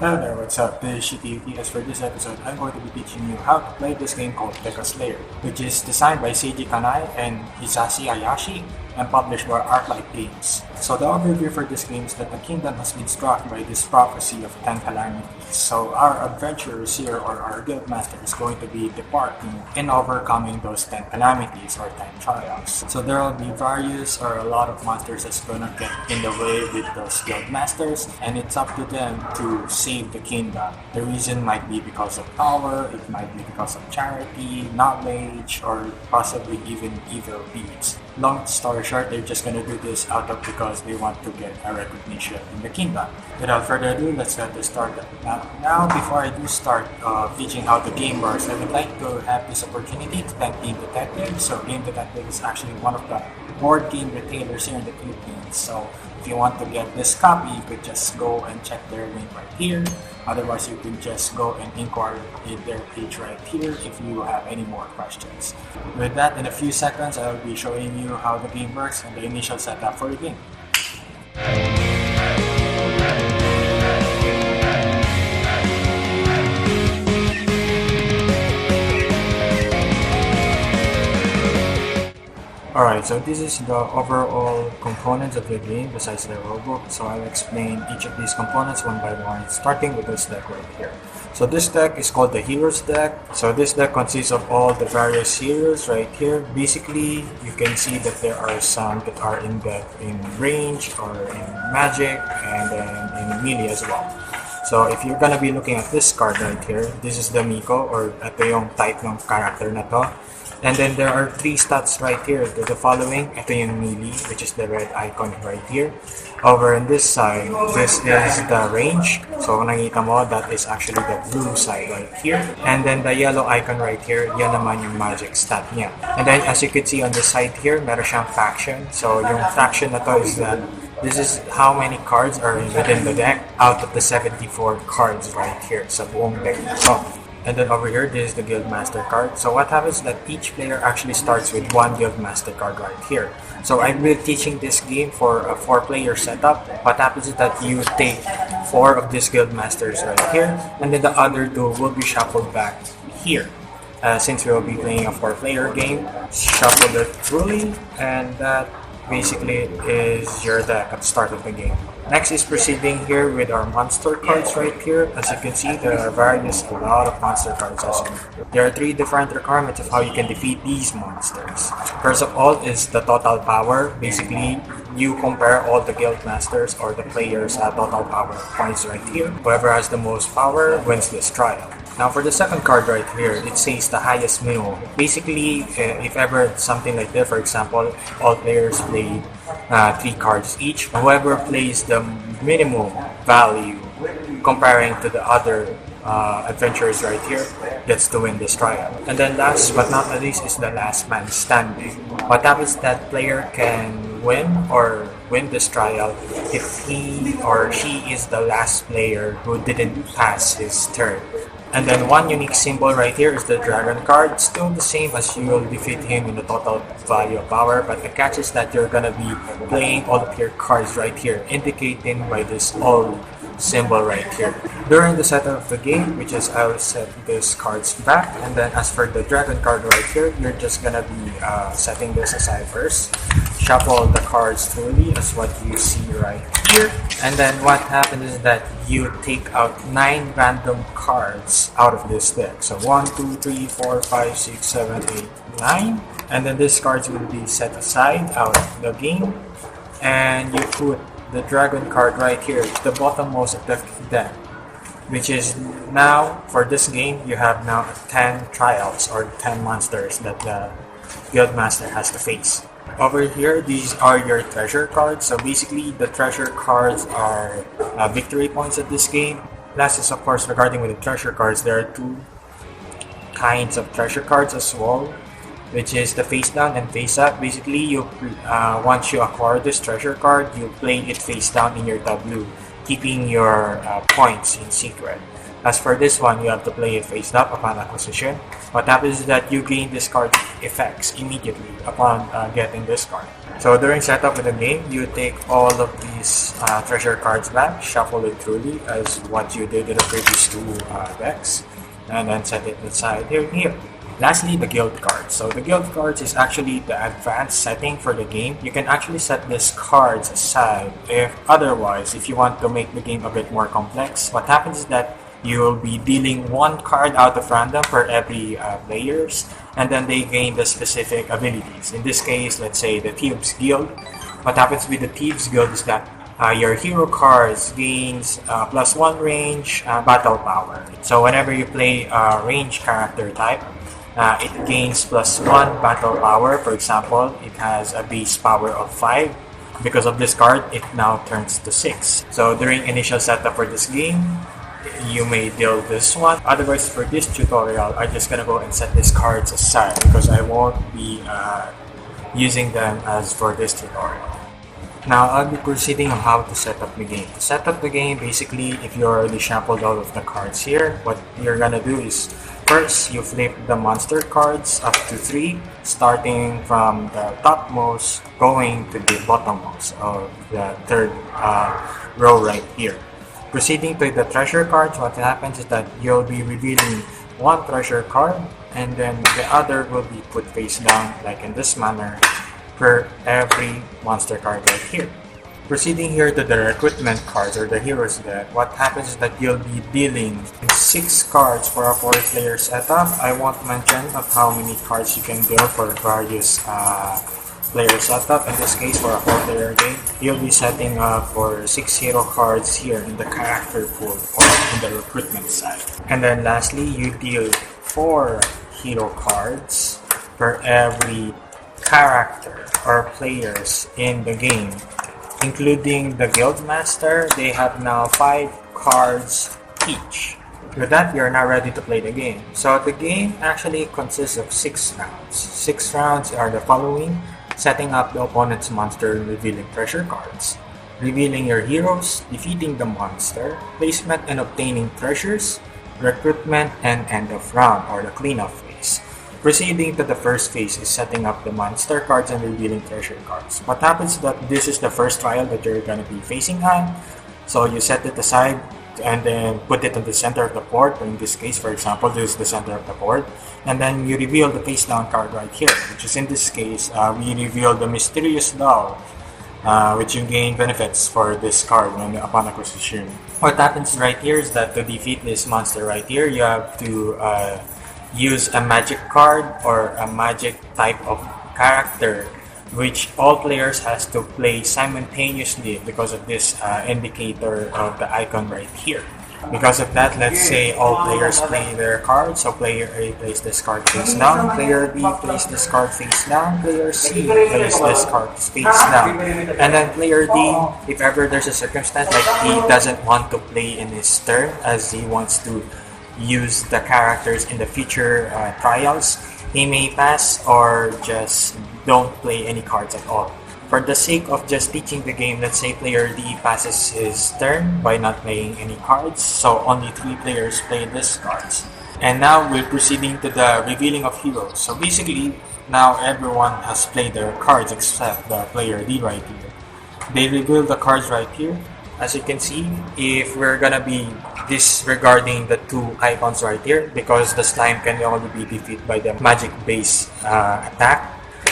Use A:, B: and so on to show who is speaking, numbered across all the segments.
A: Hello there, what's up? This is ShikiYuki. As for this episode, I'm going to be teaching you how to play this game called Decaslayer, which is designed by Seiji Kanai and Hisashi Hayashi and published by Arclight Games. So the overview for this game is that the kingdom has been struck by this prophecy of 10 calamities. So our adventurers here, or our guild master, is going to be departing and overcoming those 10 calamities or 10 trials. So there will be various or a lot of monsters that's gonna get in the way with those guild masters, and it's up to them to save the kingdom. The reason might be because of power, it might be because of charity, knowledge, or possibly even evil deeds. Long story short, they're just gonna do this out of because they want to get a recognition in the kingdom. Without further ado, let's get this started. Now, before I do start teaching how the game works, I would like to have this opportunity to thank Game Detective. So Game Detective is actually one of the board game retailers here in the Philippines. So if you want to get this copy, you could just go and check their link right here. Otherwise, you can just go and inquire in their page right here if you have any more questions. With that, in a few seconds, I will be showing you how the game works and the initial setup for the game. Alright, so this is the overall components of the game besides the rulebook. So I'll explain each of these components one by one, starting with this deck right here. So this deck is called the Heroes deck. So this deck consists of all the various heroes right here. Basically, you can see that there are some that are in range or in magic and then in melee as well. So if you're gonna be looking at this card right here, this is the Miko, or ito yung type ng character na to. And then there are 3 stats right here. The following, ito yung melee, which is the red icon right here. Over on this side, this is the range. So kung nakita mo, that is actually the blue side right here. And then the yellow icon right here, yan naman yung magic stat niya. And then as you can see on the side here, meron siyang faction. So yung faction na to is that this is how many cards are within the deck out of the 74 cards right here sa buong deck. So, and then over here, this is the Guild Master card. So what happens is that each player actually starts with one Guild Master card right here. So I've been teaching this game for a 4-player setup. What happens is that you take 4 of these Guild Masters right here, and then the other 2 will be shuffled back here. Since we will be playing a 4-player game, shuffle it truly, and that basically is your deck at the start of the game. Next is proceeding here with our monster cards right here. As you can see, there are a lot of monster cards also. There are 3 different requirements of how you can defeat these monsters. First of all is the total power. Basically, you compare all the guild masters or the players' total power points right here. Whoever has the most power wins this trial. Now for the second card right here, it says the highest minimum. Basically, if ever something like this, for example, all players play 3 cards each. Whoever plays the minimum value comparing to the other adventurers right here gets to win this trial. And then last but not least is the last man standing. What happens that player can win this trial if he or she is the last player who didn't pass his turn. And then one unique symbol right here is the dragon card. Still the same as you will defeat him in the total value of power, but the catch is that you're gonna be playing all of your cards right here, indicating by this all symbol right here. During the setup of the game, which is I'll set these cards back, and then as for the dragon card right here, you're just gonna be setting this aside first. Shuffle the cards fully as what you see right here, and then what happens is that you take out 9 random cards out of this deck. So 1, 2, 3, 4, 5, 6, 7, 8, 9, and then these cards will be set aside out of the game, and you put the dragon card right here, the bottommost of the deck, which is now for this game you have now 10 trials or 10 monsters that the guild master has to face. Over here, these are your treasure cards. So basically, the treasure cards are victory points at this game. Last is, of course, regarding with the treasure cards, there are 2 kinds of treasure cards as well, which is the face down and face up. Basically, you once you acquire this treasure card, you play it face down in your tableau, keeping your points in secret. As for this one, you have to play it face up upon acquisition. What happens is that you gain discard effects immediately upon getting this card. So during setup of the game, you take all of these treasure cards back, shuffle it truly as what you did in the previous two decks, and then set it aside here. Lastly, the guild cards. So the guild cards is actually the advanced setting for the game. You can actually set these cards aside if you want to make the game a bit more complex. What happens is that you will be dealing one card out of random for every players, and then they gain the specific abilities. In this case, let's say the Thieves Guild. What happens with the Thieves Guild is that your hero cards gains +1 range battle power. So whenever you play a range character type, it gains +1 battle power. For example, it has a base power of 5. Because of this card, it now turns to 6. So during initial setup for this game, you may deal this one. Otherwise, for this tutorial, I'm just gonna go and set these cards aside because I won't be using them as for this tutorial. Now, I'll be proceeding on how to set up the game. To set up the game, basically, if you already shuffled all of the cards here, what you're gonna do is first, you flip the monster cards up to 3, starting from the topmost going to the bottommost of the third row right here. Proceeding to the treasure cards, what happens is that you'll be revealing one treasure card and then the other will be put face down like in this manner for every monster card right here. Proceeding here to the recruitment cards or the heroes deck, what happens is that you'll be dealing 6 cards for a 4-player setup. I won't mention of how many cards you can deal for various player setup. In this case, for a 4-player game, you'll be setting up for 6 hero cards here in the character pool or in the recruitment side. And then lastly, you deal 4 hero cards for every character or players in the game, including the guild master. They have now 5 cards each. With that, you're now ready to play the game. So the game actually consists of 6 rounds. 6 rounds are the following: setting up the opponent's monster and revealing treasure cards, revealing your heroes, defeating the monster, placement and obtaining treasures, recruitment, and end of round or the cleanup phase. Proceeding to the first phase is setting up the monster cards and revealing treasure cards. What happens is that this is the first trial that you're going to be facing on. So you set it aside and then put it on the center of the board. In this case, for example, this is the center of the board. And then you reveal the face down card right here, which is in this case, we reveal the Mysterious Doll, which you gain benefits for this card upon acquisition. What happens right here is that to defeat this monster right here, you have to use a magic card or a magic type of character, which all players has to play simultaneously because of this indicator of the icon right here. Because of that, let's say all players play their cards. So player A plays this card face down, player B plays this card face down, player C plays this card face down. And then player D, if ever there's a circumstance like he doesn't want to play in his turn as he wants to use the characters in the future trials, he may pass or just don't play any cards at all. For the sake of just teaching the game, let's say player D passes his turn by not playing any cards, so only 3 players play these cards. And now we're proceeding to the revealing of heroes. So basically, now everyone has played their cards except the player D right here. They reveal the cards right here. As you can see, if we're gonna be disregarding the 2 icons right here, because the slime can only be defeated by the magic-based attack,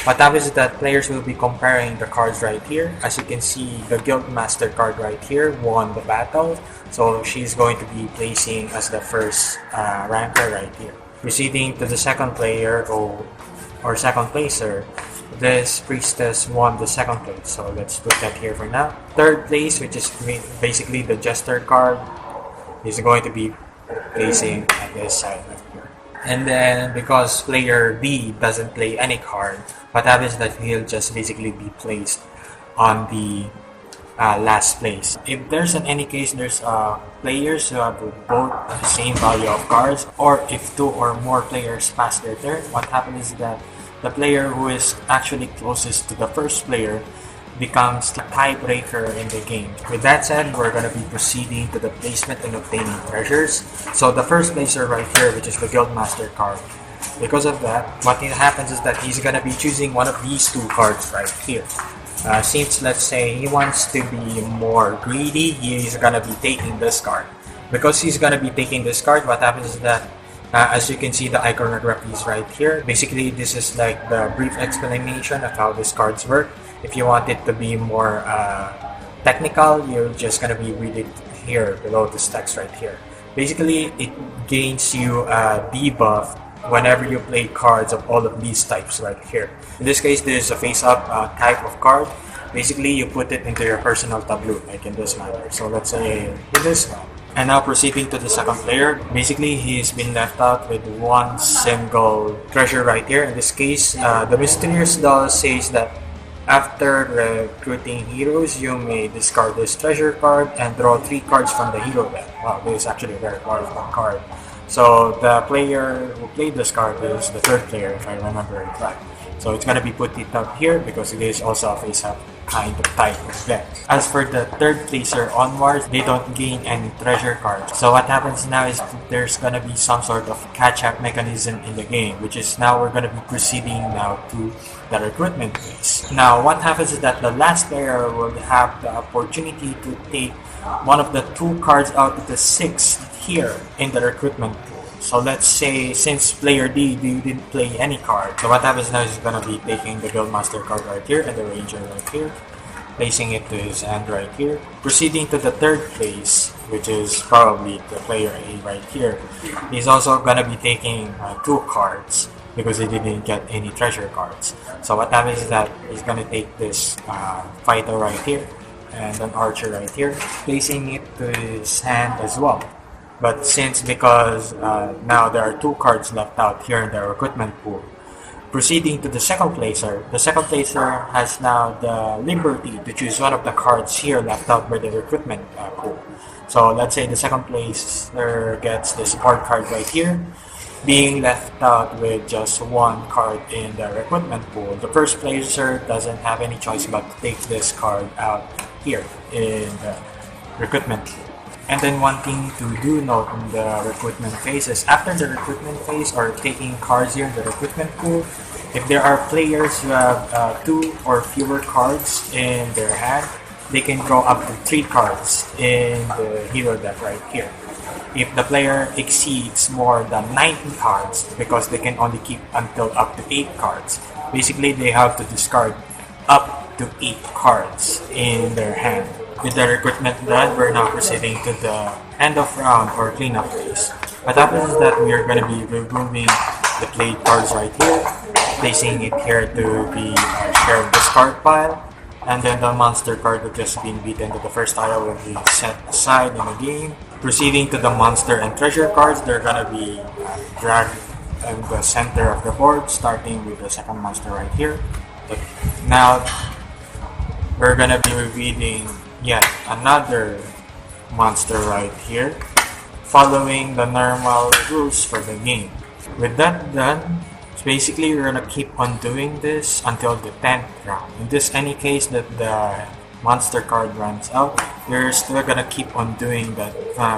A: what happens is that players will be comparing the cards right here. As you can see, the Guild Master card right here won the battle, so she's going to be placing as the first ranker right here. Proceeding to the second player or second placer, this priestess won the second place, so let's put that here for now. Third place, which is basically the Jester card, is going to be placing at this side right here. And then because player B doesn't play any card, what happens is that he'll just basically be placed on the last place. If there's in any case there's players who have both the same value of cards, or if 2 or more players pass their turn, what happens is that the player who is actually closest to the first player becomes the tiebreaker in the game. With that said, we're going to be proceeding to the placement and obtaining treasures. So the first placer right here, which is the Guildmaster card. Because of that, what happens is that he's going to be choosing one of these two cards right here. Since, let's say, he wants to be more greedy, he's going to be taking this card. Because he's going to be taking this card, what happens is that as you can see, the iconography is right here. Basically, this is like the brief explanation of how these cards work. If you want it to be more technical, you're just gonna be read it here below this text right here. Basically, it gains you a debuff whenever you play cards of all of these types right here. In this case, this is a face-up type of card. Basically, you put it into your personal tableau, like in this manner. So let's say with this one. And now proceeding to the second player, basically he's been left out with one single treasure right here. In this case, the mysterious doll says that after recruiting heroes, you may discard this treasure card and draw 3 cards from the hero deck. Wow, this is actually a very powerful card. So the player who played this card is the third player, if I remember it right. So it's gonna be put it up here because it is also a face-up kind of type of deck. As for the third placer onwards, they don't gain any treasure cards. So what happens now is there's gonna be some sort of catch-up mechanism in the game, which is now we're gonna be proceeding now to the recruitment phase. Now what happens is that the last player will have the opportunity to take one of the 2 cards out of the 6 here in the recruitment pool. So let's say since player D didn't play any card, so what happens now is he's gonna be taking the Guildmaster card right here and the Ranger right here, placing it to his hand right here. Proceeding to the third place, which is probably the player A right here. He's also gonna be taking 2 cards because he didn't get any treasure cards. So what happens is that he's gonna take this fighter right here and an archer right here, placing it to his hand as well. But because now there are 2 cards left out here in the recruitment pool, proceeding to the second placer has now the liberty to choose one of the cards here left out by the recruitment pool. So let's say the second placer gets the support card right here, being left out with just 1 card in the recruitment pool. The first placer doesn't have any choice but to take this card out here in the recruitment pool. And then one thing to do note in the recruitment phase is after the recruitment phase or taking cards here in the recruitment pool, if there are players who have 2 or fewer cards in their hand, they can draw up to 3 cards in the hero deck right here. If the player exceeds more than 90 cards, because they can only keep until up to 8 cards, basically they have to discard up to 8 cards in their hand. With the recruitment done, we're now proceeding to the end of round or cleanup phase. What happens is that we are going to be removing the played cards right here, placing it here to be shared discard pile, and then the monster card that just been beaten to the first tile will be set aside in the game. Proceeding to the monster and treasure cards, they're going to be dragged in the center of the board, starting with the second monster right here. But now we're going to be revealing yet another monster right here, following the normal rules for the game. With that done, basically we're gonna keep on doing this until the 10th round. In this any case that the monster card runs out, we're still gonna keep on doing that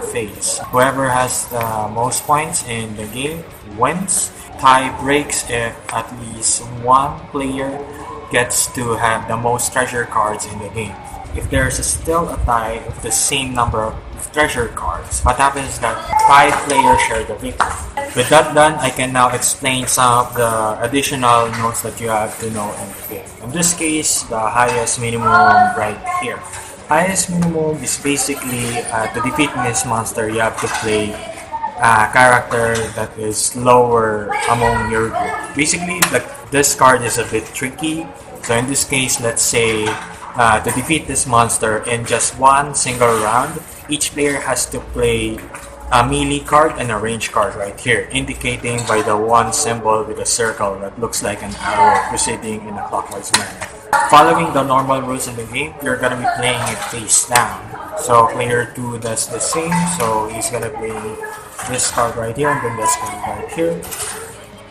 A: phase. Whoever has the most points in the game wins. Tie breaks if at least 1 player gets to have the most treasure cards in the game. If there's still a tie of the same number of treasure cards, what happens is that 5 players share the victory. With that done, I can now explain some of the additional notes that you have to know in the game. In this case, the highest minimum right here. Highest minimum is basically to defeat this monster, you have to play a character that is lower among your group. Basically, this card is a bit tricky. So in this case, let's say to defeat this monster in just 1 single round, each player has to play a melee card and a range card right here, indicating by the 1 symbol with a circle that looks like an arrow proceeding in a clockwise manner. Following the normal rules in the game, you're gonna be playing it face down. So player 2 does the same, so he's gonna play this card right here and then this card right here.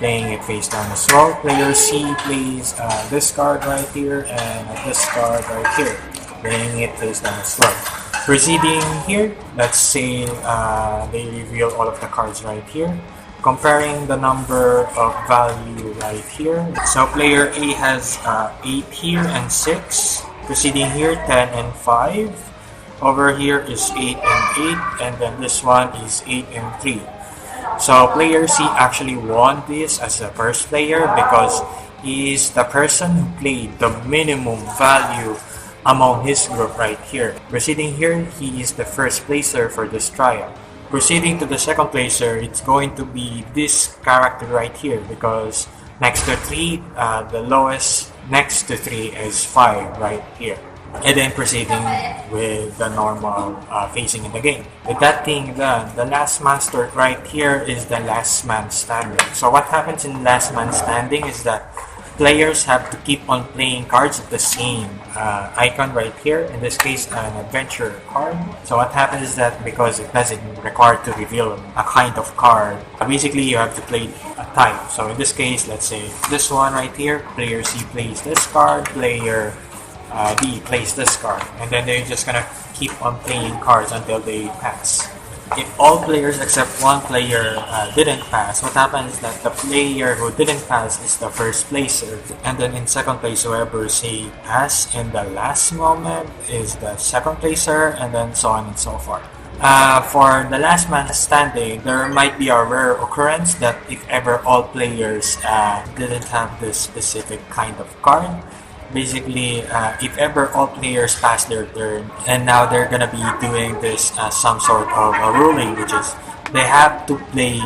A: playing it face down as well. Player C plays this card right here and this card right here, playing it face down as well. Proceeding here, let's say they reveal all of the cards right here, comparing the number of value right here. So player A has 8 here and 6. Proceeding here, 10 and 5. Over here is 8 and 8, and then this one is 8 and 3. So player C actually won this as a first player because he is the person who played the minimum value among his group right here. Proceeding here, he is the first placer for this trial. Proceeding to the second placer, it's going to be this character right here because next to 3, the lowest next to 3 is 5 right here. And then proceeding with the normal facing in the game. With that being done, the last man start right here is the last man standing. So what happens in last man standing is that players have to keep on playing cards at the same icon right here. In this case, an adventure card. So what happens is that because it doesn't require to reveal a kind of card, basically you have to play a type. So in this case, let's say this one right here, player C plays this card, player D plays this card, and then they're just gonna keep on playing cards until they pass. If all players except one player didn't pass, what happens is that the player who didn't pass is the first placer, and then in second place whoever say pass in the last moment is the second placer, and then so on and so forth. For the last man standing, there might be a rare occurrence that if ever all players didn't have this specific kind of card, basically if ever all players pass their turn and now they're gonna be doing this some sort of a ruling, which is they have to play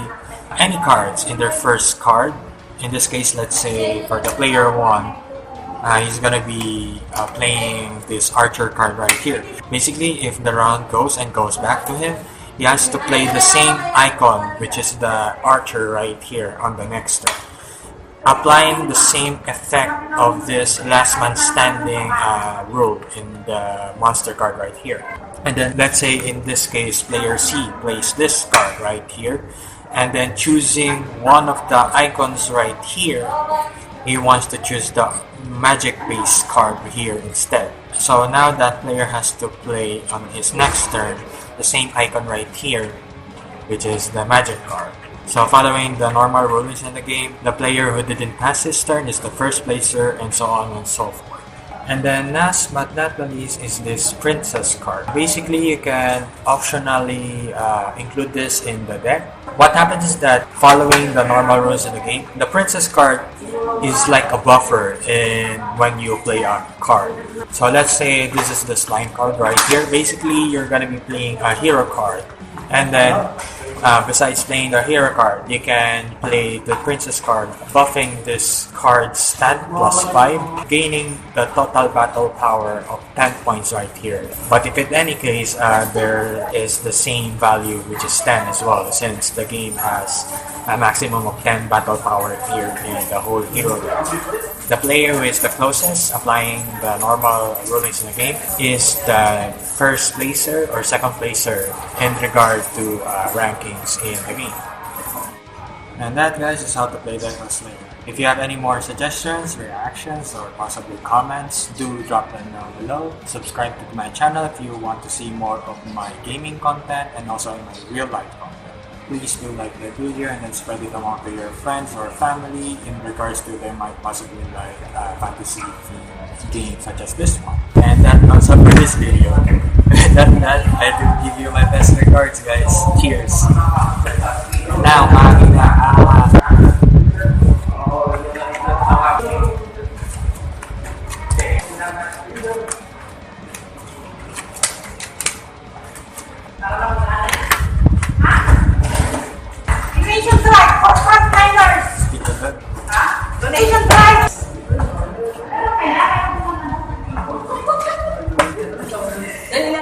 A: any cards in their first card. In this case, let's say for the player 1, he's gonna be playing this archer card right here. Basically, if the round goes and goes back to him, he has to play the same icon, which is the archer right here on the next turn, applying the same effect of this last man standing rule in the monster card right here. And then let's say in this case player C plays this card right here, and then choosing one of the icons right here, he wants to choose the magic base card here instead. So now that player has to play on his next turn the same icon right here, which is the magic card. So following the normal rulings in the game, the player who didn't pass his turn is the first placer, and so on and so forth. And then last but not the least is this princess card. Basically, you can optionally include this in the deck. What happens is that following the normal rules in the game, the princess card is like a buffer when you play a card. So let's say this is the slime card right here. Basically, you're gonna be playing a hero card, and then besides playing the hero card, you can play the princess card, buffing this card's stat plus 5, gaining the total battle power of 10 points right here. But if in any case, there is the same value, which is 10 as well, since the game has a maximum of 10 battle power here in the whole hero deck. The player who is the closest, applying the normal rulings in the game, is the first placer or second placer in regard to rankings in the game. And that, guys, is how to play Decaslayer. If you have any more suggestions, reactions, or possibly comments, do drop them down below. Subscribe to my channel if you want to see more of my gaming content and also my real life content. Please do like the video and then spread it among to your friends or family in regards to they might possibly like fantasy games such as this one. And that rounds up for this video. That I do give you my best regards, guys. Cheers. Now,